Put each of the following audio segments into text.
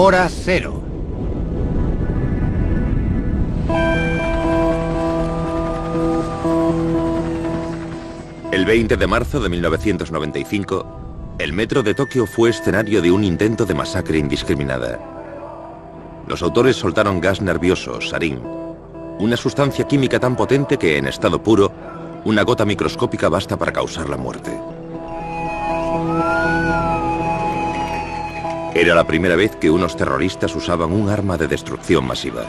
Hora cero. El 20 de marzo de 1995, el metro de Tokio fue escenario de un intento de masacre indiscriminada. Los autores soltaron gas nervioso, sarín, una sustancia química tan potente que, en estado puro, una gota microscópica basta para causar la muerte. Era la primera vez que unos terroristas usaban un arma de destrucción masiva.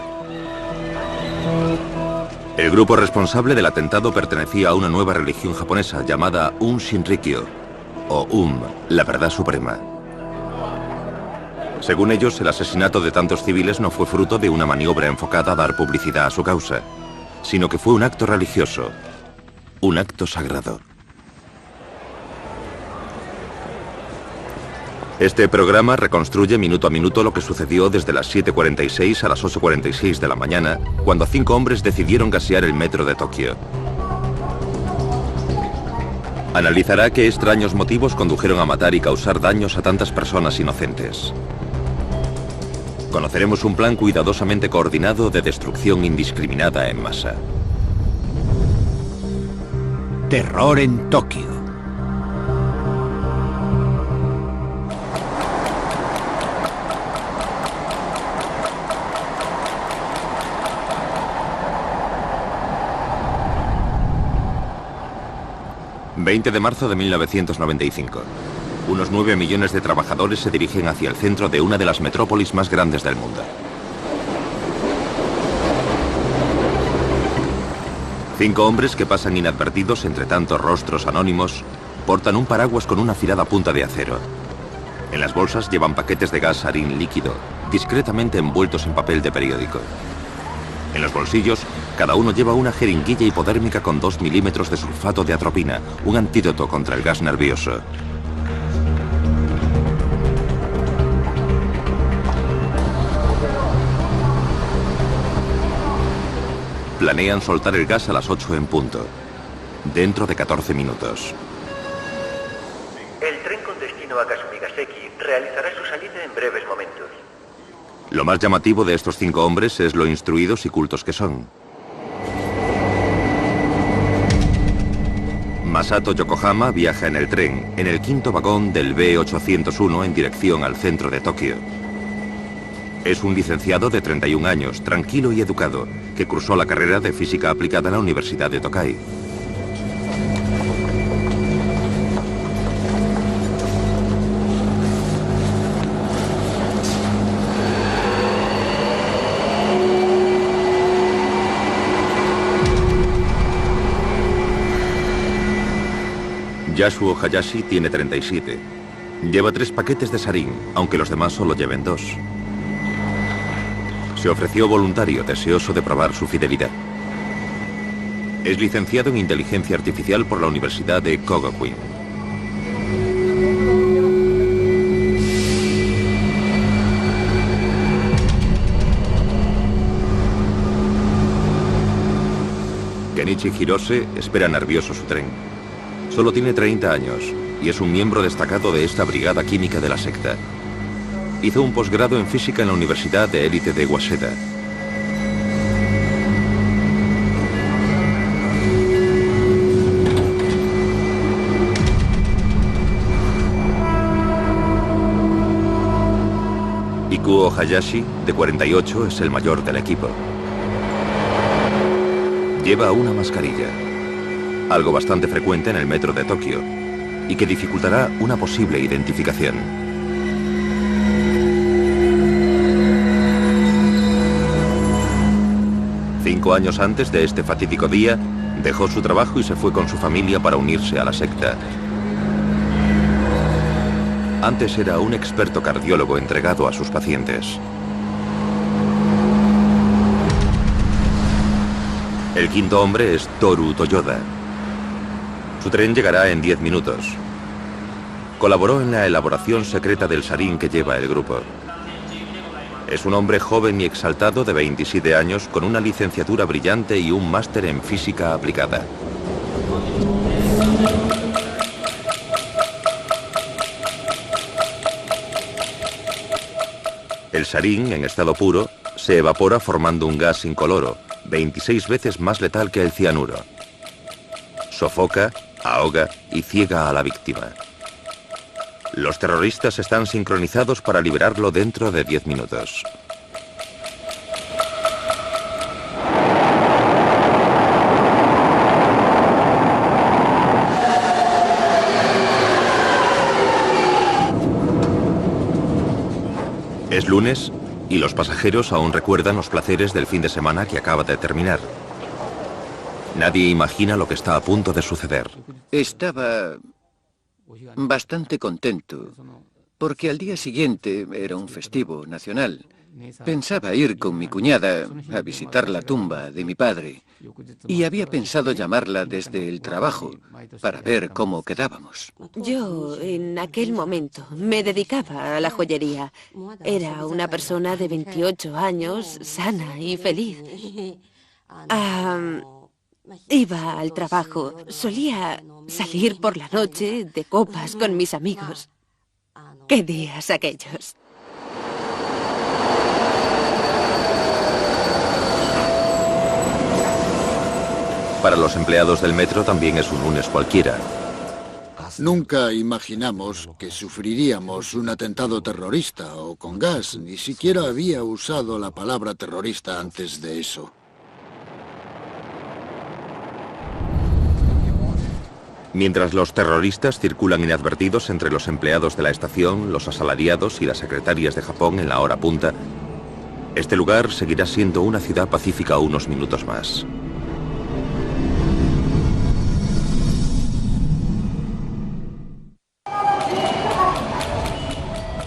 El grupo responsable del atentado pertenecía a una nueva religión japonesa llamada Shinrikyo, o la verdad suprema. Según ellos, el asesinato de tantos civiles no fue fruto de una maniobra enfocada a dar publicidad a su causa, sino que fue un acto religioso, un acto sagrado. Este programa reconstruye minuto a minuto lo que sucedió desde las 7:46 a las 8:46 de la mañana, cuando 5 hombres decidieron gasear el metro de Tokio. Analizará qué extraños motivos condujeron a matar y causar daños a tantas personas inocentes. Conoceremos un plan cuidadosamente coordinado de destrucción indiscriminada en masa. Terror en Tokio. ...20 de marzo de 1995. Unos 9 millones de trabajadores se dirigen hacia el centro de una de las metrópolis más grandes del mundo. 5 hombres que pasan inadvertidos entre tantos rostros anónimos portan un paraguas con una afilada punta de acero. En las bolsas llevan paquetes de gas sarín líquido, discretamente envueltos en papel de periódico. En los bolsillos, cada uno lleva una jeringuilla hipodérmica con 2 milímetros de sulfato de atropina, un antídoto contra el gas nervioso. Planean soltar el gas a las 8 en punto, dentro de 14 minutos. El tren con destino a Kasumigaseki realizará su salida en breves momentos. Lo más llamativo de estos 5 hombres es lo instruidos y cultos que son. Masato Yokohama viaja en el tren, en el 5.º vagón del B801 en dirección al centro de Tokio. Es un licenciado de 31 años, tranquilo y educado, que cursó la carrera de física aplicada en la Universidad de Tokai. Yasuo Hayashi tiene 37. Lleva 3 paquetes de sarín, aunque los demás solo lleven 2. Se ofreció voluntario, deseoso de probar su fidelidad. Es licenciado en Inteligencia Artificial por la Universidad de Kogakuin. Kenichi Hirose espera nervioso su tren. Solo tiene 30 años y es un miembro destacado de esta brigada química de la secta. Hizo un posgrado en física en la Universidad de Élite de Waseda. Ikuo Hayashi, de 48, es el mayor del equipo. Lleva una mascarilla, algo bastante frecuente en el metro de Tokio, y que dificultará una posible identificación. Cinco años antes de este fatídico día, dejó su trabajo y se fue con su familia para unirse a la secta. Antes era un experto cardiólogo entregado a sus pacientes. El 5.º hombre es Toru Toyoda. Su tren llegará en 10 minutos. Colaboró en la elaboración secreta del sarín que lleva el grupo. Es un hombre joven y exaltado de 27 años con una licenciatura brillante y un máster en física aplicada. El sarín, en estado puro, se evapora formando un gas incoloro, 26 veces más letal que el cianuro. Sofoca, ahoga y ciega a la víctima. Los terroristas están sincronizados para liberarlo dentro de 10 minutos. Es lunes y los pasajeros aún recuerdan los placeres del fin de semana que acaba de terminar. Nadie imagina lo que está a punto de suceder. Estaba bastante contento, porque al día siguiente era un festivo nacional. Pensaba ir con mi cuñada a visitar la tumba de mi padre y había pensado llamarla desde el trabajo para ver cómo quedábamos. Yo, en aquel momento, me dedicaba a la joyería. Era una persona de 28 años, sana y feliz. Iba al trabajo. Solía salir por la noche de copas con mis amigos. ¡Qué días aquellos! Para los empleados del metro también es un lunes cualquiera. Nunca imaginamos que sufriríamos un atentado terrorista o con gas. Ni siquiera había usado la palabra terrorista antes de eso. Mientras los terroristas circulan inadvertidos entre los empleados de la estación, los asalariados y las secretarias de Japón en la hora punta, este lugar seguirá siendo una ciudad pacífica unos minutos más.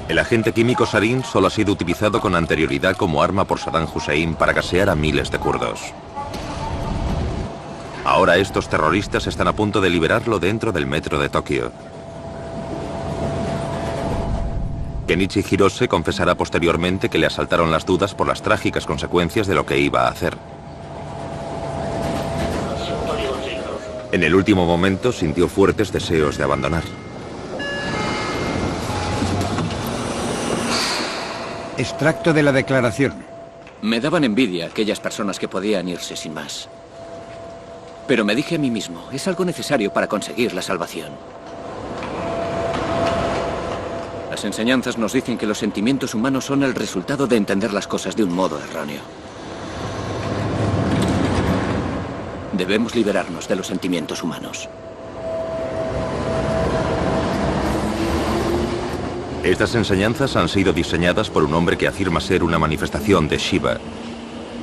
El agente químico sarín solo ha sido utilizado con anterioridad como arma por Saddam Hussein para gasear a miles de kurdos. Ahora estos terroristas están a punto de liberarlo dentro del metro de Tokio. Kenichi Hirose confesará posteriormente que le asaltaron las dudas por las trágicas consecuencias de lo que iba a hacer. En el último momento sintió fuertes deseos de abandonar. Extracto de la declaración. Me daban envidia aquellas personas que podían irse sin más. Pero me dije a mí mismo, es algo necesario para conseguir la salvación. Las enseñanzas nos dicen que los sentimientos humanos son el resultado de entender las cosas de un modo erróneo. Debemos liberarnos de los sentimientos humanos. Estas enseñanzas han sido diseñadas por un hombre que afirma ser una manifestación de Shiva,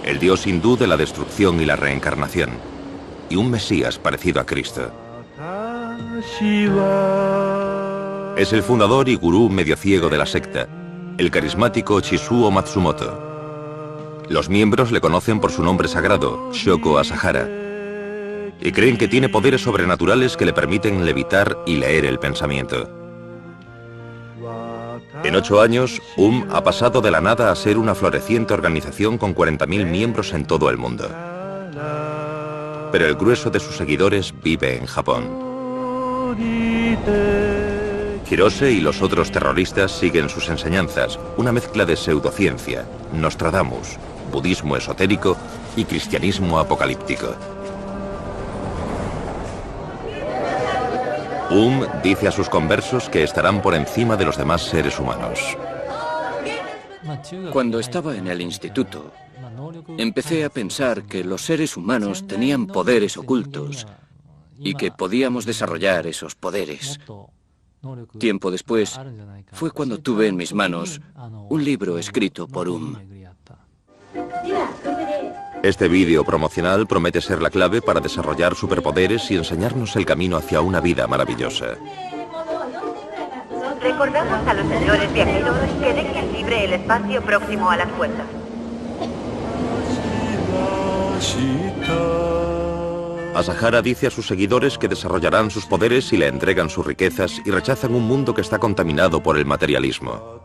el dios hindú de la destrucción y la reencarnación, y un mesías parecido a Cristo. Es el fundador y gurú medio ciego de la secta, el carismático Chisuo Matsumoto. Los miembros le conocen por su nombre sagrado, Shoko Asahara, y creen que tiene poderes sobrenaturales que le permiten levitar y leer el pensamiento. En 8 años, ha pasado de la nada a ser una floreciente organización con 40.000 miembros en todo el mundo. Pero el grueso de sus seguidores vive en Japón. Hirose y los otros terroristas siguen sus enseñanzas, una mezcla de pseudociencia, Nostradamus, budismo esotérico y cristianismo apocalíptico. Dice a sus conversos que estarán por encima de los demás seres humanos. Cuando estaba en el instituto, empecé a pensar que los seres humanos tenían poderes ocultos y que podíamos desarrollar esos poderes. Tiempo después, fue cuando tuve en mis manos un libro escrito por Este vídeo promocional promete ser la clave para desarrollar superpoderes y enseñarnos el camino hacia una vida maravillosa. Recordamos a los señores viajeros que dejen libre el espacio próximo a las puertas. Asahara dice a sus seguidores que desarrollarán sus poderes si le entregan sus riquezas y rechazan un mundo que está contaminado por el materialismo.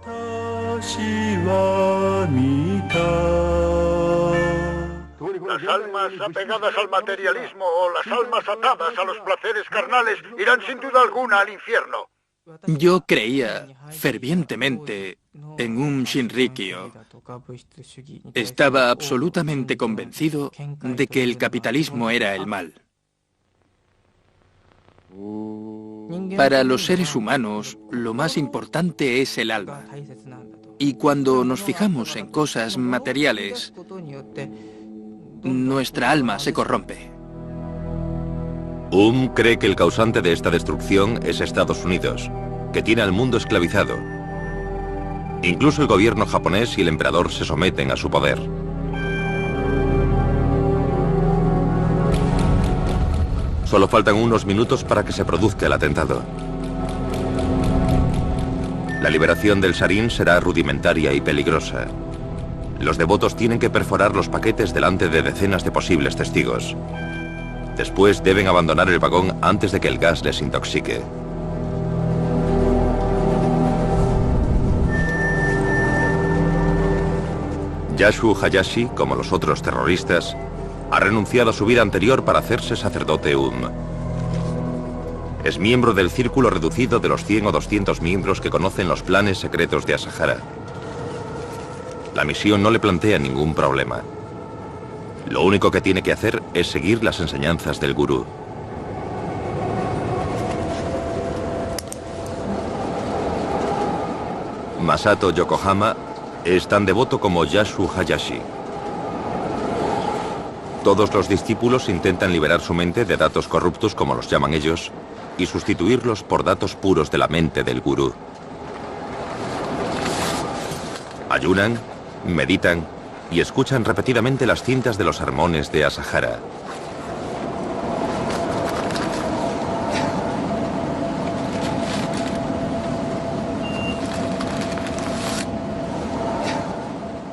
Las almas apegadas al materialismo o las almas atadas a los placeres carnales irán sin duda alguna al infierno. Yo creía fervientemente en un Shinrikyo. Estaba absolutamente convencido de que el capitalismo era el mal. Para los seres humanos, lo más importante es el alma. Y cuando nos fijamos en cosas materiales, nuestra alma se corrompe. Cree que el causante de esta destrucción es Estados Unidos, que tiene al mundo esclavizado. Incluso el gobierno japonés y el emperador se someten a su poder. Solo faltan unos minutos para que se produzca el atentado. La liberación del sarín será rudimentaria y peligrosa. Los devotos tienen que perforar los paquetes delante de decenas de posibles testigos. Después deben abandonar el vagón antes de que el gas les intoxique. Yashu Hayashi, como los otros terroristas, ha renunciado a su vida anterior para hacerse sacerdote Es miembro del círculo reducido de los 100 o 200 miembros que conocen los planes secretos de Asahara. La misión no le plantea ningún problema. Lo único que tiene que hacer es seguir las enseñanzas del gurú. Masato Yokohama es tan devoto como Yashu Hayashi. Todos los discípulos intentan liberar su mente de datos corruptos, como los llaman ellos, y sustituirlos por datos puros de la mente del gurú. Ayunan, meditan y escuchan repetidamente las cintas de los sermones de Asahara.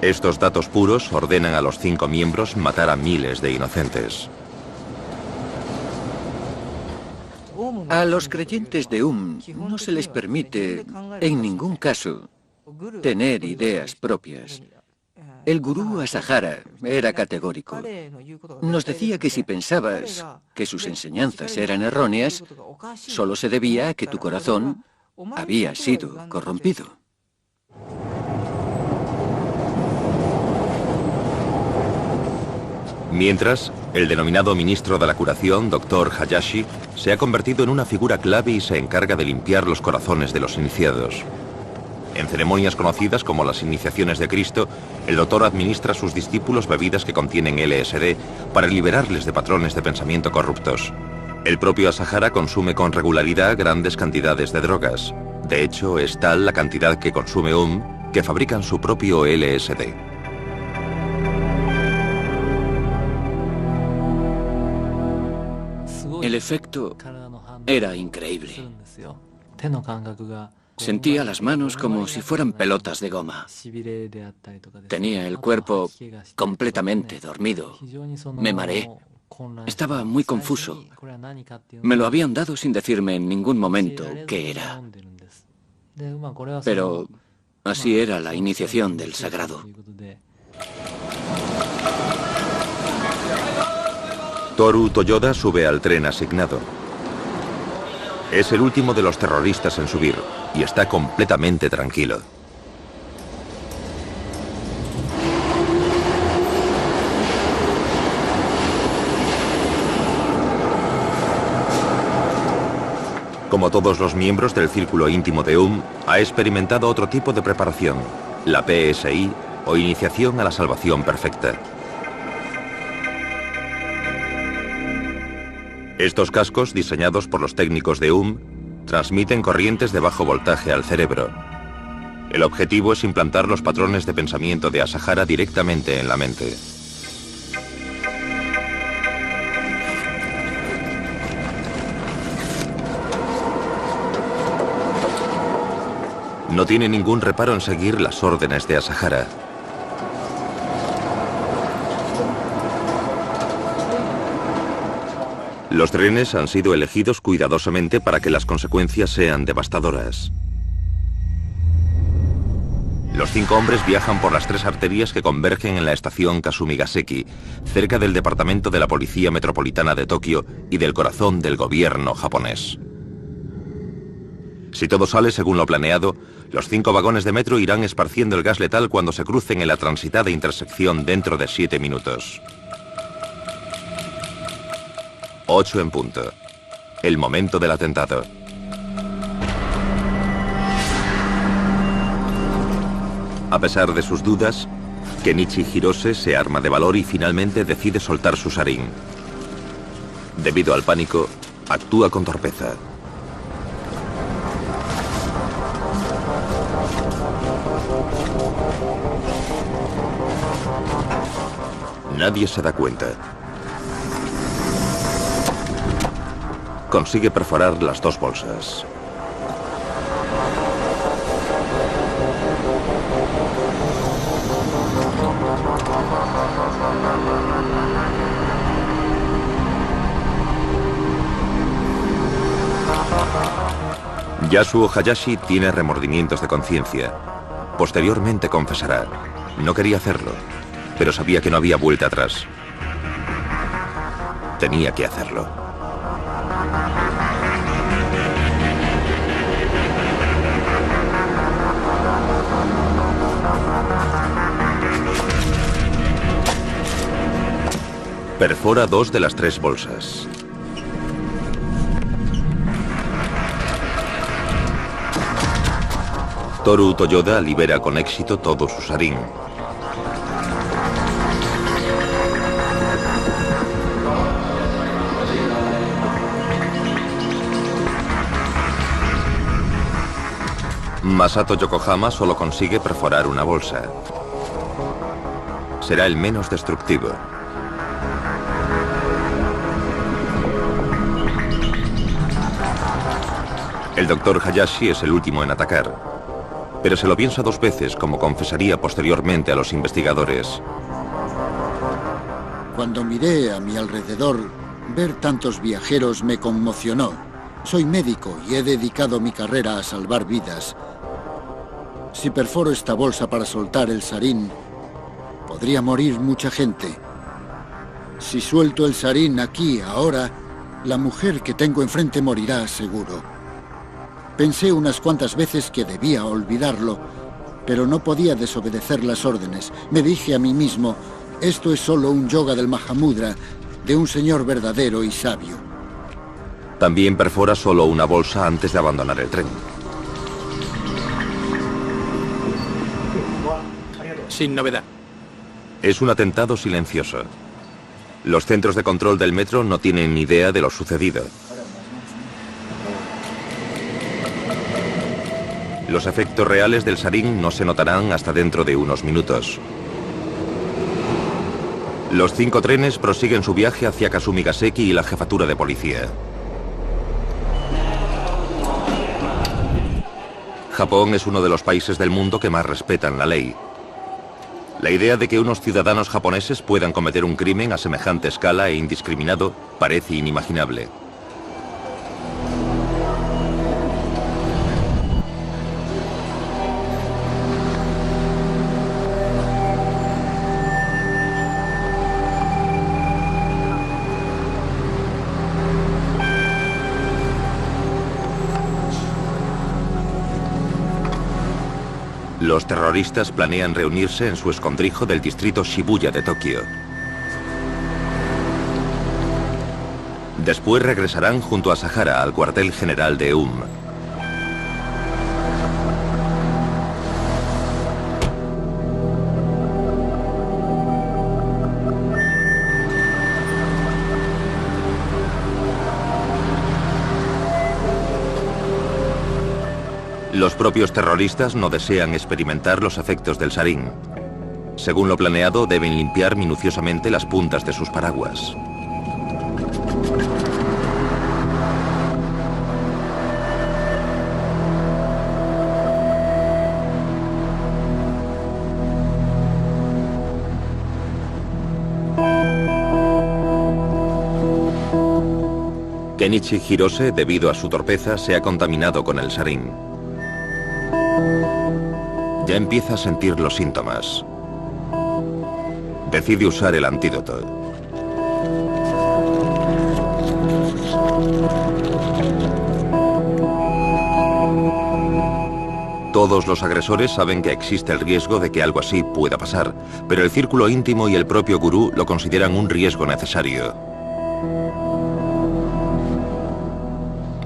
Estos datos puros ordenan a los 5 miembros matar a miles de inocentes. A los creyentes de no se les permite, en ningún caso, tener ideas propias. El gurú Asahara era categórico. Nos decía que si pensabas que sus enseñanzas eran erróneas, solo se debía a que tu corazón había sido corrompido. Mientras, el denominado ministro de la curación, Dr. Hayashi, se ha convertido en una figura clave y se encarga de limpiar los corazones de los iniciados. En ceremonias conocidas como las iniciaciones de Cristo, el doctor administra a sus discípulos bebidas que contienen LSD para liberarles de patrones de pensamiento corruptos. El propio Asahara consume con regularidad grandes cantidades de drogas. De hecho, es tal la cantidad que consume que fabrican su propio LSD. El efecto era increíble. Sentía las manos como si fueran pelotas de goma. Tenía el cuerpo completamente dormido. Me mareé. Estaba muy confuso. Me lo habían dado sin decirme en ningún momento qué era. Pero así era la iniciación del sagrado. Toru Toyoda sube al tren asignado. Es el último de los terroristas en subir y está completamente tranquilo. Como todos los miembros del círculo íntimo de ha experimentado otro tipo de preparación, la PSI o iniciación a la salvación perfecta. Estos cascos, diseñados por los técnicos de transmiten corrientes de bajo voltaje al cerebro. El objetivo es implantar los patrones de pensamiento de Asahara directamente en la mente. No tiene ningún reparo en seguir las órdenes de Asahara. Los trenes han sido elegidos cuidadosamente para que las consecuencias sean devastadoras. Los 5 hombres viajan por las 3 arterias que convergen en la estación Kasumigaseki, cerca del departamento de la Policía Metropolitana de Tokio y del corazón del gobierno japonés. Si todo sale según lo planeado, los 5 vagones de metro irán esparciendo el gas letal cuando se crucen en la transitada intersección dentro de 7 minutos. 8 en punto. El momento del atentado. A pesar de sus dudas, Kenichi Hirose se arma de valor y finalmente decide soltar su sarín. Debido al pánico, actúa con torpeza. Nadie se da cuenta. Consigue perforar las 2 bolsas. Yasuo Hayashi tiene remordimientos de conciencia. Posteriormente confesará. No quería hacerlo, pero sabía que no había vuelta atrás. Tenía que hacerlo. Perfora 2 de las 3 bolsas. Toru Toyoda libera con éxito todo su sarín. Masato Yokohama solo consigue perforar una bolsa. Será el menos destructivo. El Dr. Hayashi es el último en atacar, pero se lo piensa 2 veces, como confesaría posteriormente a los investigadores. Cuando miré a mi alrededor, ver tantos viajeros me conmocionó. Soy médico y he dedicado mi carrera a salvar vidas. Si perforo esta bolsa para soltar el sarín, podría morir mucha gente. Si suelto el sarín aquí, ahora, la mujer que tengo enfrente morirá seguro. Pensé unas cuantas veces que debía olvidarlo, pero no podía desobedecer las órdenes. Me dije a mí mismo, esto es solo un yoga del Mahamudra, de un señor verdadero y sabio. También perfora solo una bolsa antes de abandonar el tren. Sin novedad. Es un atentado silencioso. Los centros de control del metro no tienen ni idea de lo sucedido. Los efectos reales del sarín no se notarán hasta dentro de unos minutos. Los 5 trenes prosiguen su viaje hacia Kasumigaseki y la jefatura de policía. Japón es uno de los países del mundo que más respetan la ley. La idea de que unos ciudadanos japoneses puedan cometer un crimen a semejante escala e indiscriminado parece inimaginable. Los terroristas planean reunirse en su escondrijo del distrito Shibuya de Tokio. Después regresarán junto a Sahara al cuartel general de Eum. Los propios terroristas no desean experimentar los efectos del sarín. Según lo planeado, deben limpiar minuciosamente las puntas de sus paraguas. Kenichi Hirose, debido a su torpeza, se ha contaminado con el sarín. Ya empieza a sentir los síntomas. Decide usar el antídoto. Todos los agresores saben que existe el riesgo de que algo así pueda pasar, pero el círculo íntimo y el propio gurú lo consideran un riesgo necesario.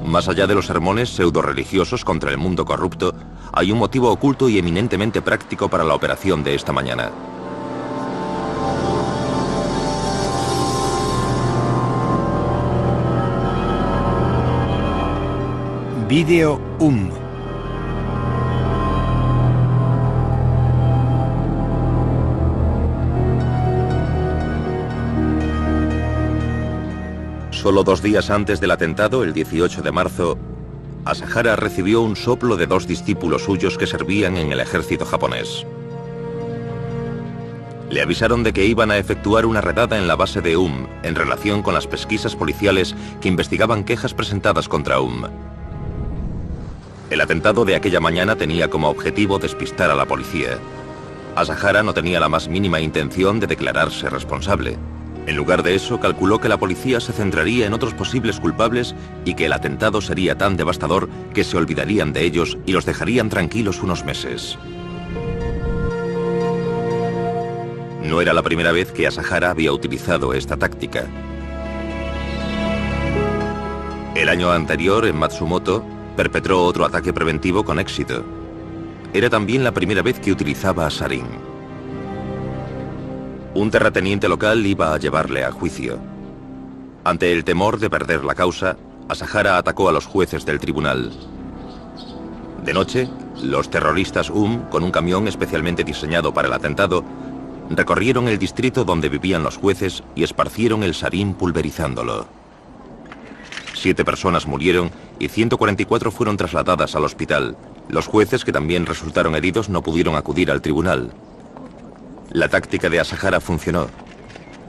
Más allá de los sermones pseudo-religiosos contra el mundo corrupto, hay un motivo oculto y eminentemente práctico para la operación de esta mañana. Vídeo Solo 2 días antes del atentado, el 18 de marzo, Asahara recibió un soplo de 2 discípulos suyos que servían en el ejército japonés. Le avisaron de que iban a efectuar una redada en la base de en relación con las pesquisas policiales que investigaban quejas presentadas contra El atentado de aquella mañana tenía como objetivo despistar a la policía. Asahara no tenía la más mínima intención de declararse responsable. En lugar de eso, calculó que la policía se centraría en otros posibles culpables y que el atentado sería tan devastador que se olvidarían de ellos y los dejarían tranquilos unos meses. No era la primera vez que Asahara había utilizado esta táctica. El año anterior, en Matsumoto, perpetró otro ataque preventivo con éxito. Era también la primera vez que utilizaba sarín. Un terrateniente local iba a llevarle a juicio. Ante el temor de perder la causa, Asahara atacó a los jueces del tribunal. De noche, los terroristas con un camión especialmente diseñado para el atentado, recorrieron el distrito donde vivían los jueces y esparcieron el sarín pulverizándolo. 7 personas murieron y 144 fueron trasladadas al hospital. Los jueces, que también resultaron heridos, no pudieron acudir al tribunal. La táctica de Asahara funcionó.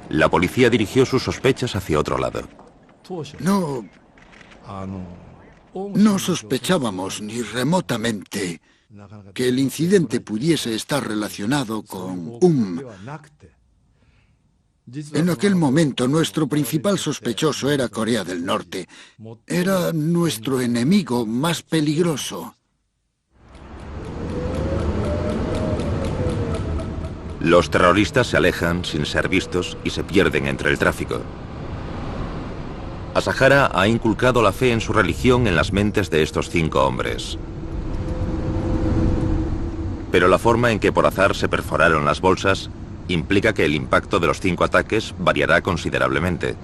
La policía dirigió sus sospechas hacia otro lado. No sospechábamos ni remotamente que el incidente pudiese estar relacionado con En aquel momento, nuestro principal sospechoso era Corea del Norte. Era nuestro enemigo más peligroso. Los terroristas se alejan sin ser vistos y se pierden entre el tráfico. Asahara ha inculcado la fe en su religión en las mentes de estos 5 hombres. Pero la forma en que por azar se perforaron las bolsas implica que el impacto de los 5 ataques variará considerablemente.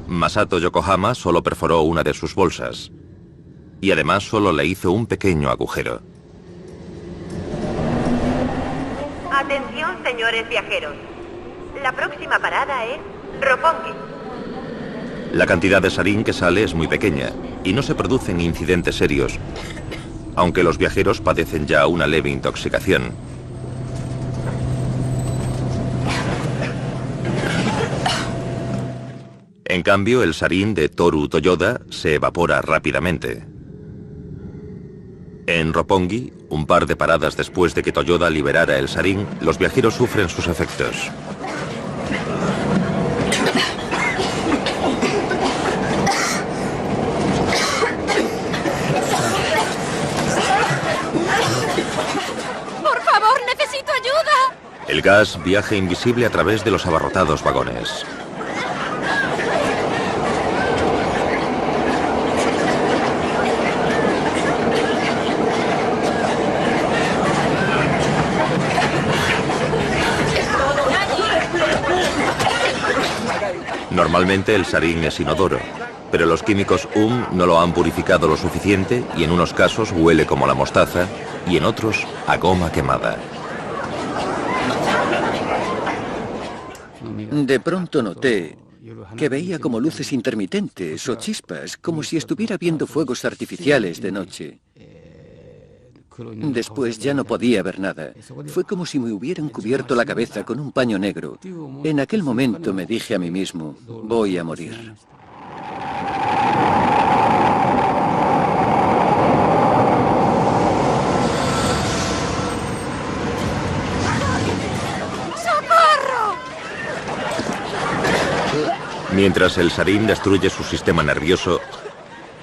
Masato Yokohama solo perforó una de sus bolsas y además solo le hizo un pequeño agujero. Atención, señores viajeros. La próxima parada es Roppongi. La cantidad de sarín que sale es muy pequeña y no se producen incidentes serios, aunque los viajeros padecen ya una leve intoxicación. En cambio, el sarín de Toru Toyoda se evapora rápidamente. En Roppongi, un par de paradas después de que Toyoda liberara el sarín, los viajeros sufren sus efectos. ¡Por favor, necesito ayuda! El gas viaja invisible a través de los abarrotados vagones. Normalmente el sarín es inodoro, pero los químicos no lo han purificado lo suficiente y en unos casos huele como la mostaza y en otros a goma quemada. De pronto noté que veía como luces intermitentes o chispas, como si estuviera viendo fuegos artificiales de noche. Después ya no podía ver nada. Fue como si me hubieran cubierto la cabeza con un paño negro. En aquel momento me dije a mí mismo, voy a morir. ¡Socorro! Mientras el sarín destruye su sistema nervioso,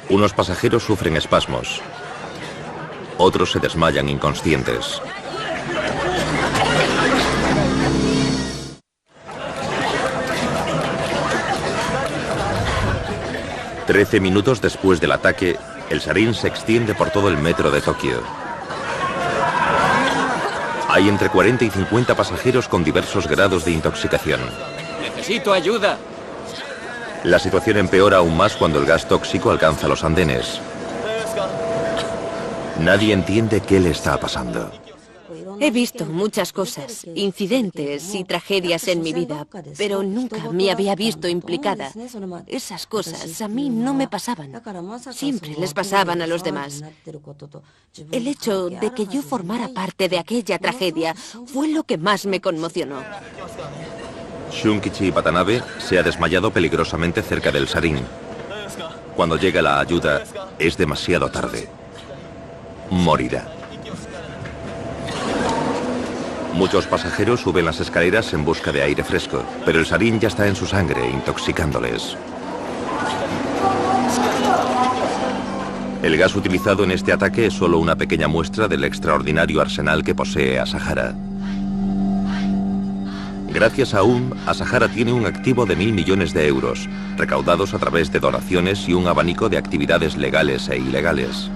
unos pasajeros sufren espasmos. Otros se desmayan inconscientes. Trece minutos después del ataque, el sarín se extiende por todo el metro de Tokio. Hay entre 40 y 50 pasajeros con diversos grados de intoxicación. ¡Necesito ayuda! La situación empeora aún más cuando el gas tóxico alcanza los andenes. Nadie entiende qué le está pasando. He visto muchas cosas, incidentes y tragedias en mi vida, pero nunca me había visto implicada. Esas cosas a mí no me pasaban. Siempre les pasaban a los demás. El hecho de que yo formara parte de aquella tragedia fue lo que más me conmocionó. Shunkichi Watanabe se ha desmayado peligrosamente cerca del sarín. Cuando llega la ayuda, es demasiado tarde. Morirá. Muchos pasajeros suben las escaleras en busca de aire fresco, pero el sarín ya está en su sangre, intoxicándoles. El gas utilizado en este ataque es solo una pequeña muestra del extraordinario arsenal que posee Asahara. Gracias a Asahara tiene un activo de 1.000 millones de euros, recaudados a través de donaciones y un abanico de actividades legales e ilegales.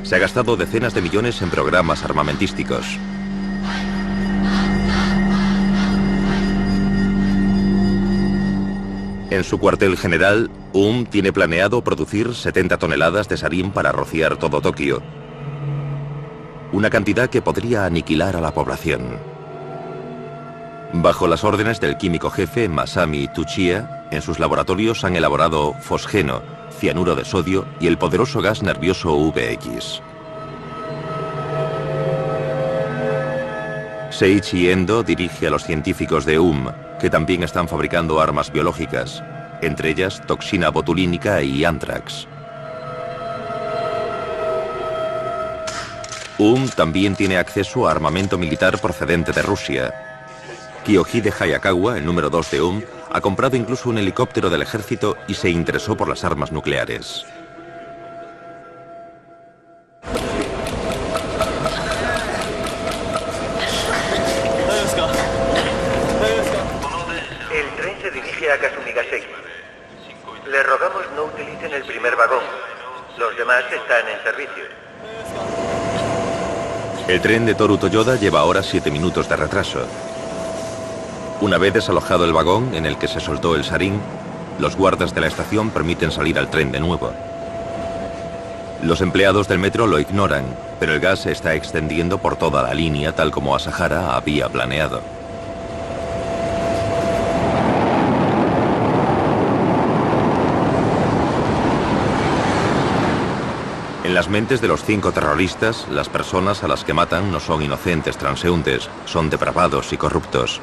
Se ha gastado decenas de millones en programas armamentísticos. En su cuartel general, tiene planeado producir 70 toneladas de sarín para rociar todo Tokio. Una cantidad que podría aniquilar a la población. Bajo las órdenes del químico jefe Masami Tsuchiya, en sus laboratorios han elaborado fosgeno, cianuro de sodio y el poderoso gas nervioso VX. Seiichi Endo dirige a los científicos de que también están fabricando armas biológicas, entre ellas toxina botulínica y anthrax. También tiene acceso a armamento militar procedente de Rusia. Kiyohide Hayakawa, el número 2 de ha comprado incluso un helicóptero del ejército y se interesó por las armas nucleares. El tren se dirige a Kasumigaseki. Le rogamos no utilicen el primer vagón. Los demás están en servicio. El tren de Toru Toyoda lleva ahora 7 minutos de retraso. Una vez desalojado el vagón en el que se soltó el sarín, los guardas de la estación permiten salir al tren de nuevo. Los empleados del metro lo ignoran, pero el gas se está extendiendo por toda la línea tal como Asahara había planeado. En las mentes de los 5 terroristas, las personas a las que matan no son inocentes transeúntes, son depravados y corruptos.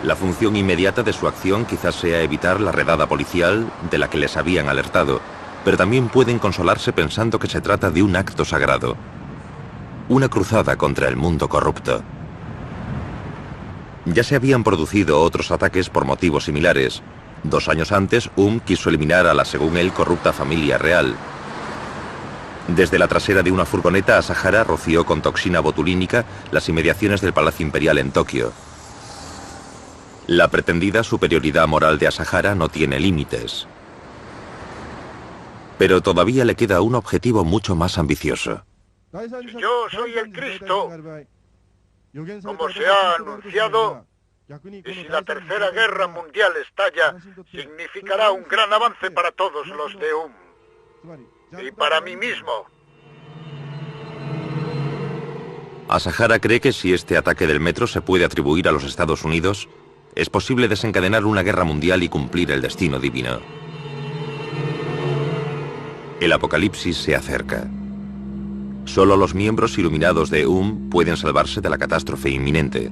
La función inmediata de su acción quizás sea evitar la redada policial de la que les habían alertado, pero también pueden consolarse pensando que se trata de un acto sagrado. Una cruzada contra el mundo corrupto. Ya se habían producido otros ataques por motivos similares. 2 años antes, quiso eliminar a la, según él, corrupta familia real. Desde la trasera de una furgoneta, Asahara roció con toxina botulínica las inmediaciones del Palacio Imperial en Tokio. La pretendida superioridad moral de Asahara no tiene límites. Pero todavía le queda un objetivo mucho más ambicioso. Yo soy el Cristo, como se ha anunciado, y si la Tercera Guerra Mundial estalla, significará un gran avance para todos los de y para mí mismo. Asahara cree que si este ataque del metro se puede atribuir a los Estados Unidos, es posible desencadenar una guerra mundial y cumplir el destino divino. El apocalipsis se acerca. Solo los miembros iluminados de pueden salvarse de la catástrofe inminente.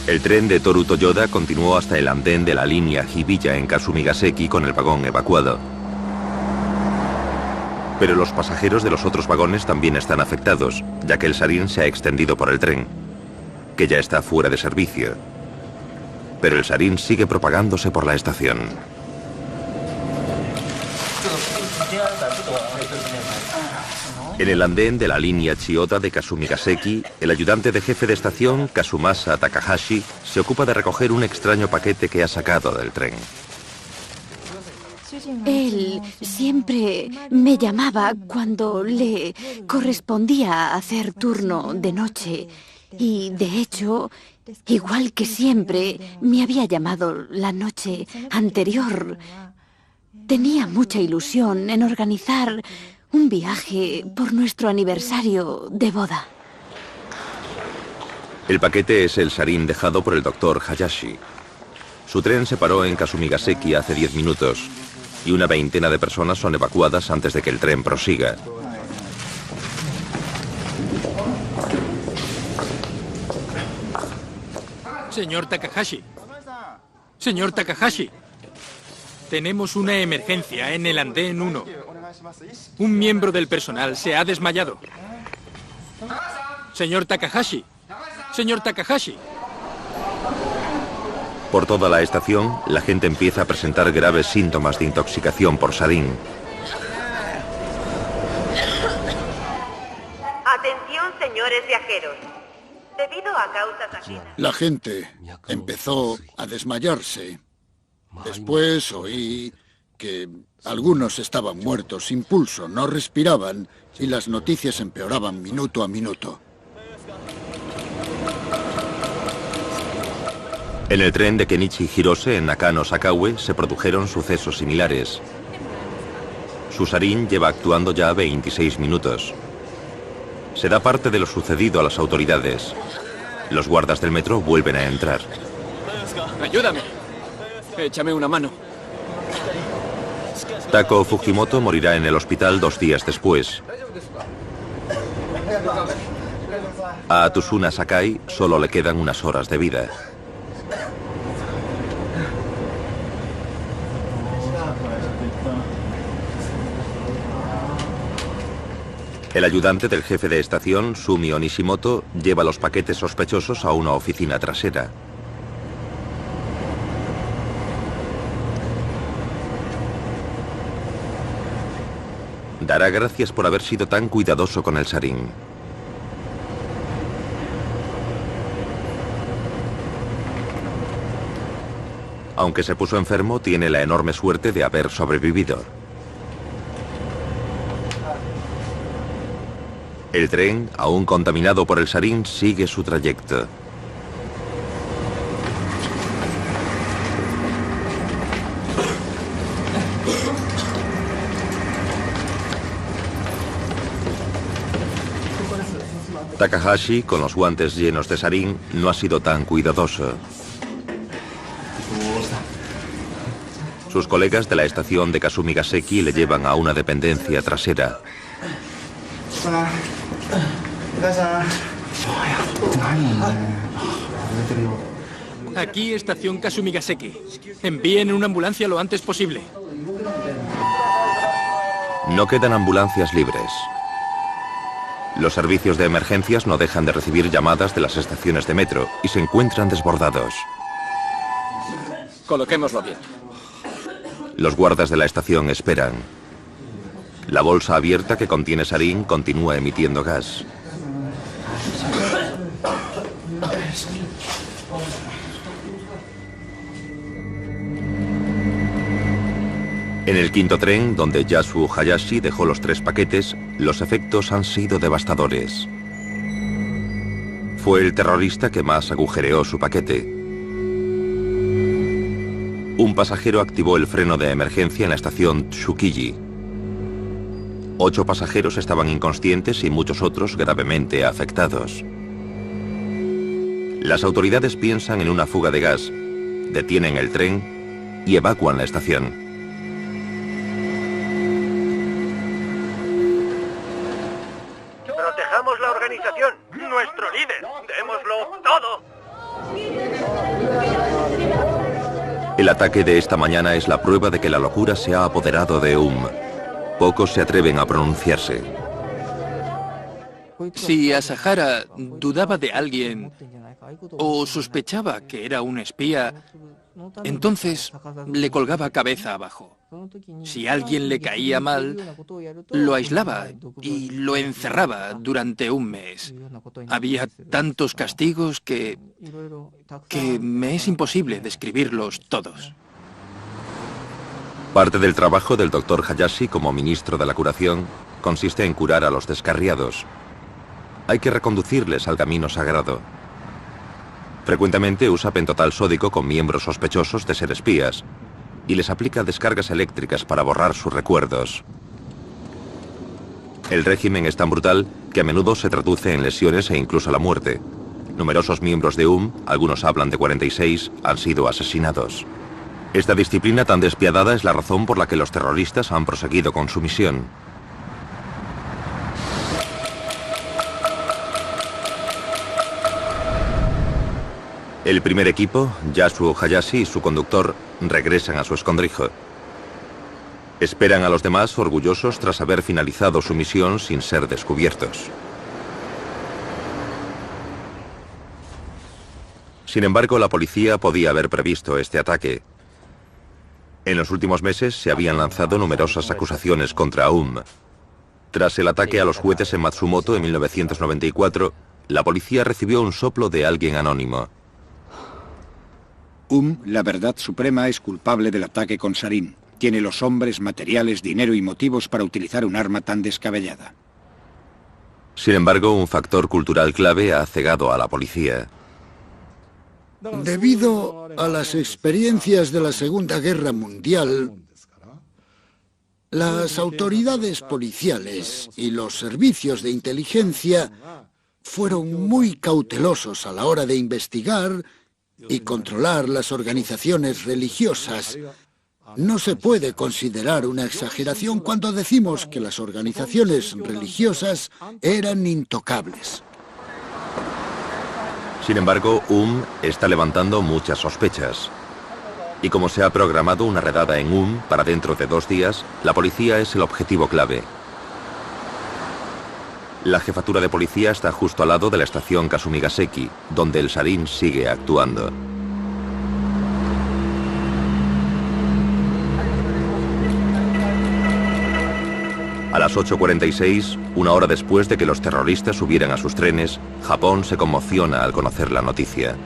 El tren de Toru Toyoda continuó hasta el andén de la línea Hibiya en Kasumigaseki con el vagón evacuado. Pero los pasajeros de los otros vagones también están afectados, ya que el sarín se ha extendido por el tren, que ya está fuera de servicio. Pero el sarín sigue propagándose por la estación. En el andén de la línea Chiyoda de Kasumigaseki, el ayudante de jefe de estación, Kazumasa Takahashi, se ocupa de recoger un extraño paquete que ha sacado del tren. Él siempre me llamaba cuando le correspondía hacer turno de noche. Y, de hecho, igual que siempre, me había llamado la noche anterior. Tenía mucha ilusión en organizar un viaje por nuestro aniversario de boda. El paquete es el sarín dejado por el doctor Hayashi. Su tren se paró en Kasumigaseki hace 10 minutos y una veintena de personas son evacuadas antes de que el tren prosiga. Señor Takahashi. Señor Takahashi. Tenemos una emergencia en el andén 1. Un miembro del personal se ha desmayado. Señor Takahashi. Señor Takahashi. Por toda la estación, la gente empieza a presentar graves síntomas de intoxicación por sarín. Atención, señores viajeros. Debido a causas ajenas... La gente empezó a desmayarse. Después oí que algunos estaban muertos, sin pulso, no respiraban y las noticias empeoraban minuto a minuto. En el tren de Kenichi Hirose, en Nakano Sakaue, se produjeron sucesos similares. Su sarín lleva actuando ya 26 minutos. Se da parte de lo sucedido a las autoridades. Los guardas del metro vuelven a entrar. ¡Ayúdame! Échame una mano. Tako Fujimoto morirá en el hospital 2 días después. A Atusuna Sakai solo le quedan unas horas de vida. El ayudante del jefe de estación, Sumio Nishimoto, lleva los paquetes sospechosos a una oficina trasera. Dará gracias por haber sido tan cuidadoso con el sarín. Aunque se puso enfermo, tiene la enorme suerte de haber sobrevivido. El tren, aún contaminado por el sarín, sigue su trayecto. Takahashi, con los guantes llenos de sarín, no ha sido tan cuidadoso. Sus colegas de la estación de Kasumigaseki le llevan a una dependencia trasera. Aquí, estación Kasumigaseki. Envíen una ambulancia lo antes posible. No quedan ambulancias libres. Los servicios de emergencias no dejan de recibir llamadas de las estaciones de metro y se encuentran desbordados. Coloquémoslo bien. Los guardas de la estación esperan. La bolsa abierta que contiene sarín continúa emitiendo gas. En el quinto tren, donde Yasuo Hayashi dejó los 3 paquetes, los efectos han sido devastadores. Fue el terrorista que más agujereó su paquete. Un pasajero activó el freno de emergencia en la estación Tsukiji. 8 pasajeros estaban inconscientes y muchos otros gravemente afectados. Las autoridades piensan en una fuga de gas, detienen el tren y evacúan la estación. Protejamos la organización, nuestro líder, démoslo todo. El ataque de esta mañana es la prueba de que la locura se ha apoderado de Pocos se atreven a pronunciarse. Si Asahara dudaba de alguien o sospechaba que era un espía, entonces le colgaba cabeza abajo. Si alguien le caía mal, lo aislaba y lo encerraba durante un mes. Había tantos castigos que me es imposible describirlos todos. Parte del trabajo del Dr. Hayashi como ministro de la curación consiste en curar a los descarriados. Hay que reconducirles al camino sagrado. Frecuentemente usa pentotal sódico con miembros sospechosos de ser espías y les aplica descargas eléctricas para borrar sus recuerdos. El régimen es tan brutal que a menudo se traduce en lesiones e incluso la muerte. Numerosos miembros de algunos hablan de 46, han sido asesinados. Esta disciplina tan despiadada es la razón por la que los terroristas han proseguido con su misión. El primer equipo, Yasuo Hayashi y su conductor, regresan a su escondrijo. Esperan a los demás orgullosos tras haber finalizado su misión sin ser descubiertos. Sin embargo, la policía podía haber previsto este ataque. En los últimos meses se habían lanzado numerosas acusaciones contra Tras el ataque a los jueces en Matsumoto en 1994, la policía recibió un soplo de alguien anónimo. La verdad suprema, es culpable del ataque con sarín. Tiene los hombres, materiales, dinero y motivos para utilizar un arma tan descabellada. Sin embargo, un factor cultural clave ha cegado a la policía. Debido a las experiencias de la Segunda Guerra Mundial, las autoridades policiales y los servicios de inteligencia fueron muy cautelosos a la hora de investigar y controlar las organizaciones religiosas. No se puede considerar una exageración cuando decimos que las organizaciones religiosas eran intocables. Sin embargo, está levantando muchas sospechas. Y como se ha programado una redada en para dentro de 2 días, la policía es el objetivo clave. La jefatura de policía está justo al lado de la estación Kasumigaseki, donde el sarín sigue actuando. A las 8:46, una hora después de que los terroristas subieran a sus trenes, Japón se conmociona al conocer la noticia.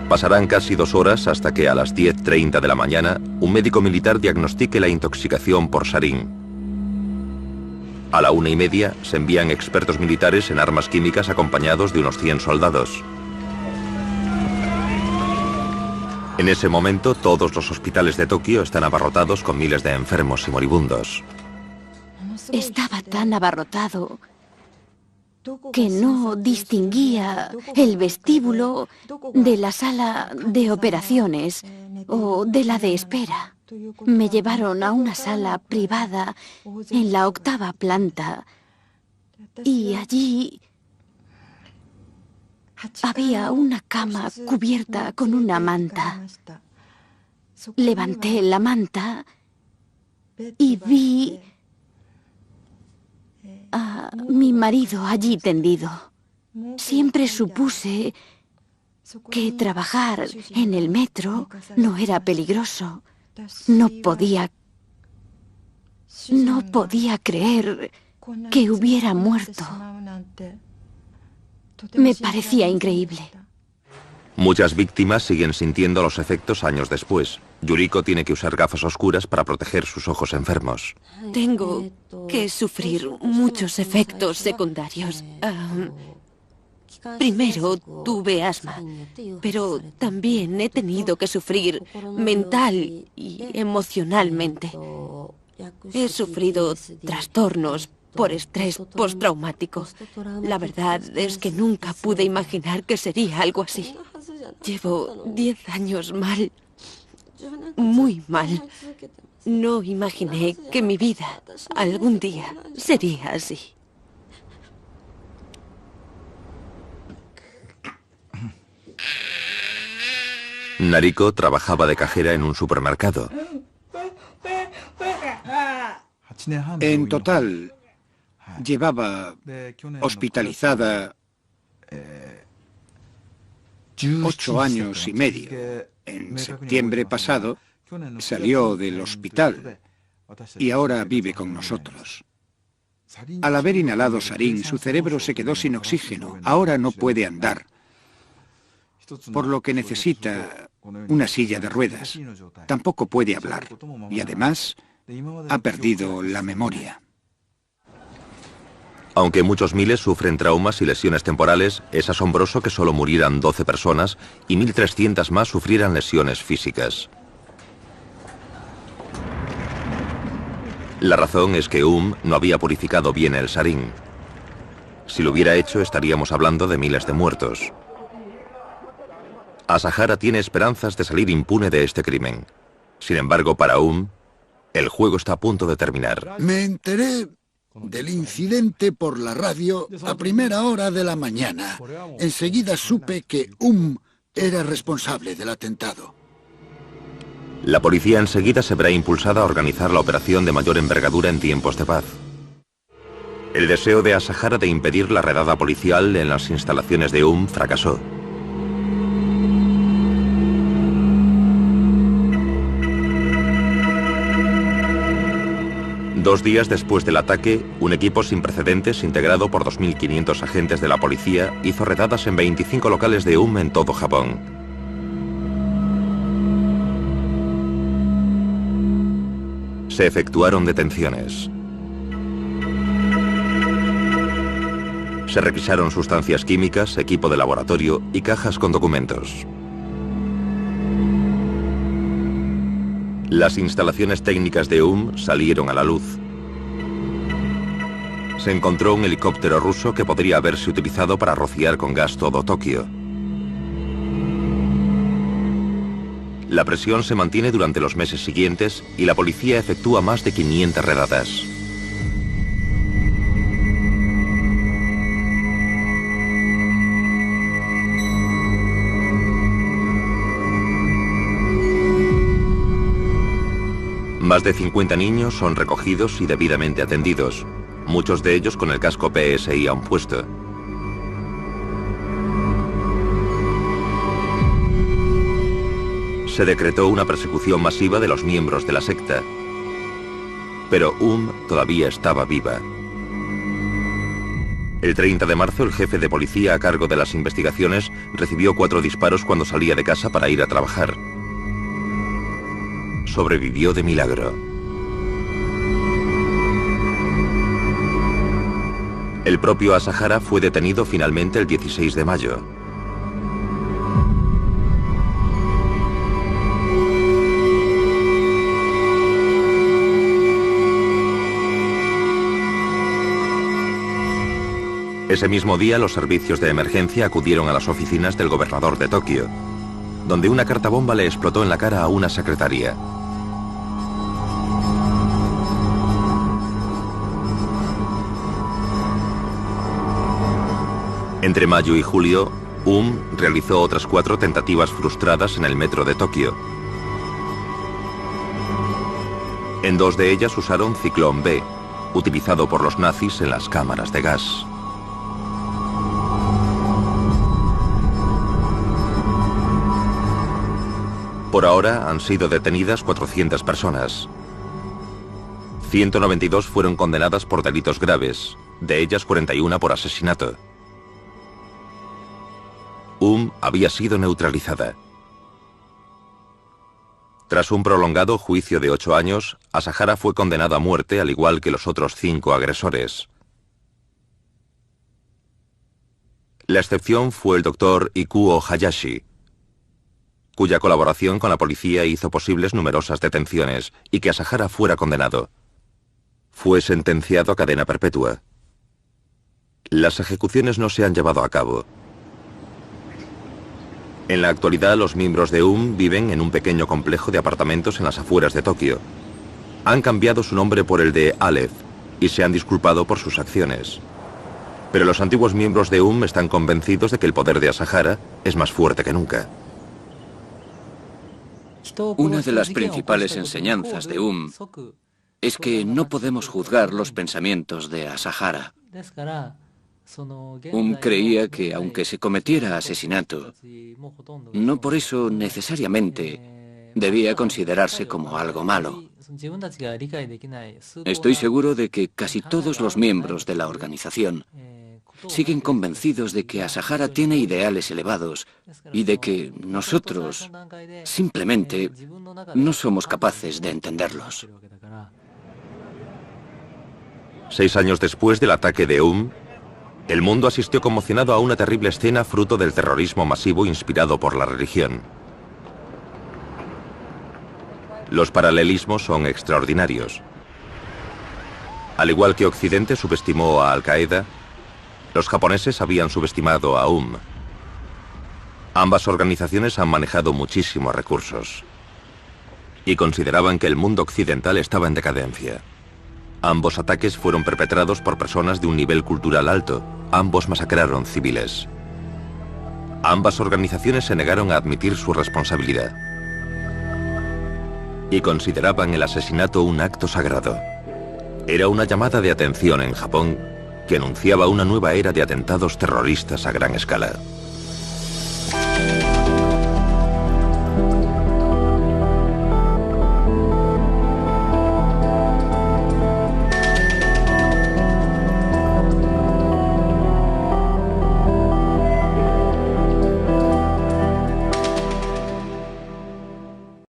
Pasarán casi 2 horas hasta que a las 10:30 de la mañana un médico militar diagnostique la intoxicación por sarín. A la 1:30 se envían expertos militares en armas químicas acompañados de unos 100 soldados. En ese momento todos los hospitales de Tokio están abarrotados con miles de enfermos y moribundos. Estaba tan abarrotado que no distinguía el vestíbulo de la sala de operaciones o de la de espera. Me llevaron a una sala privada en la 8ª planta y allí había una cama cubierta con una manta. Levanté la manta y vi a mi marido allí tendido. Siempre supuse que trabajar en el metro no era peligroso. No podía creer que hubiera muerto. Me parecía increíble. Muchas víctimas siguen sintiendo los efectos años después. Yuriko tiene que usar gafas oscuras para proteger sus ojos enfermos. Tengo que sufrir muchos efectos secundarios. Primero tuve asma, pero también he tenido que sufrir mental y emocionalmente. He sufrido trastornos por estrés postraumático. La verdad es que nunca pude imaginar que sería algo así. Llevo 10 años mal, muy mal. No imaginé que mi vida algún día sería así. Nariko trabajaba de cajera en un supermercado. En total, llevaba hospitalizada 8 años y medio. En septiembre pasado salió del hospital y ahora vive con nosotros. Al haber inhalado sarín, su cerebro se quedó sin oxígeno. Ahora no puede andar, por lo que necesita una silla de ruedas. Tampoco puede hablar y además ha perdido la memoria. Aunque muchos miles sufren traumas y lesiones temporales, es asombroso que solo murieran 12 personas y 1.300 más sufrieran lesiones físicas. La razón es que no había purificado bien el sarín. Si lo hubiera hecho, estaríamos hablando de miles de muertos. Asahara tiene esperanzas de salir impune de este crimen. Sin embargo, para el juego está a punto de terminar. Me enteré del incidente por la radio a primera hora de la mañana. Enseguida supe que era responsable del atentado. La policía enseguida se verá impulsada a organizar la operación de mayor envergadura en tiempos de paz. El deseo de Asahara de impedir la redada policial en las instalaciones de fracasó. Dos días después del ataque, un equipo sin precedentes integrado por 2.500 agentes de la policía hizo redadas en 25 locales de en todo Japón. Se efectuaron detenciones. Se requisaron sustancias químicas, equipo de laboratorio y cajas con documentos. Las instalaciones técnicas de salieron a la luz. Se encontró un helicóptero ruso que podría haberse utilizado para rociar con gas todo Tokio. La presión se mantiene durante los meses siguientes y la policía efectúa más de 500 redadas. Más de 50 niños son recogidos y debidamente atendidos, muchos de ellos con el casco PSI aún puesto. Se decretó una persecución masiva de los miembros de la secta. Pero todavía estaba viva. El 30 de marzo, el jefe de policía a cargo de las investigaciones recibió 4 disparos cuando salía de casa para ir a trabajar. Sobrevivió de milagro. El propio Asahara fue detenido finalmente el 16 de mayo. Ese mismo día, los servicios de emergencia acudieron a las oficinas del gobernador de Tokio, donde una carta bomba le explotó en la cara a una secretaria. Entre mayo y julio, realizó otras 4 tentativas frustradas en el metro de Tokio. En 2 de ellas usaron ciclón B, utilizado por los nazis en las cámaras de gas. Por ahora han sido detenidas 400 personas. 192 fueron condenadas por delitos graves, de ellas 41 por asesinato. Había sido neutralizada. Tras un prolongado juicio de 8 años, Asahara fue condenada a muerte al igual que los otros 5 agresores. La excepción fue el doctor Ikuo Hayashi, cuya colaboración con la policía hizo posibles numerosas detenciones y que Asahara fuera condenado. Fue sentenciado a cadena perpetua. Las ejecuciones no se han llevado a cabo. En la actualidad, los miembros de viven en un pequeño complejo de apartamentos en las afueras de Tokio. Han cambiado su nombre por el de Aleph y se han disculpado por sus acciones. Pero los antiguos miembros de están convencidos de que el poder de Asahara es más fuerte que nunca. Una de las principales enseñanzas de es que no podemos juzgar los pensamientos de Asahara. Creía que aunque se cometiera asesinato, no por eso necesariamente debía considerarse como algo malo. Estoy seguro de que casi todos los miembros de la organización siguen convencidos de que Asahara tiene ideales elevados y de que nosotros simplemente no somos capaces de entenderlos. 6 años después del ataque de el mundo asistió conmocionado a una terrible escena fruto del terrorismo masivo inspirado por la religión. Los paralelismos son extraordinarios. Al igual que Occidente subestimó a Al-Qaeda, los japoneses habían subestimado a Ambas organizaciones han manejado muchísimos recursos y consideraban que el mundo occidental estaba en decadencia. Ambos ataques fueron perpetrados por personas de un nivel cultural alto. Ambos masacraron civiles. Ambas organizaciones se negaron a admitir su responsabilidad y consideraban el asesinato un acto sagrado. Era una llamada de atención en Japón que anunciaba una nueva era de atentados terroristas a gran escala.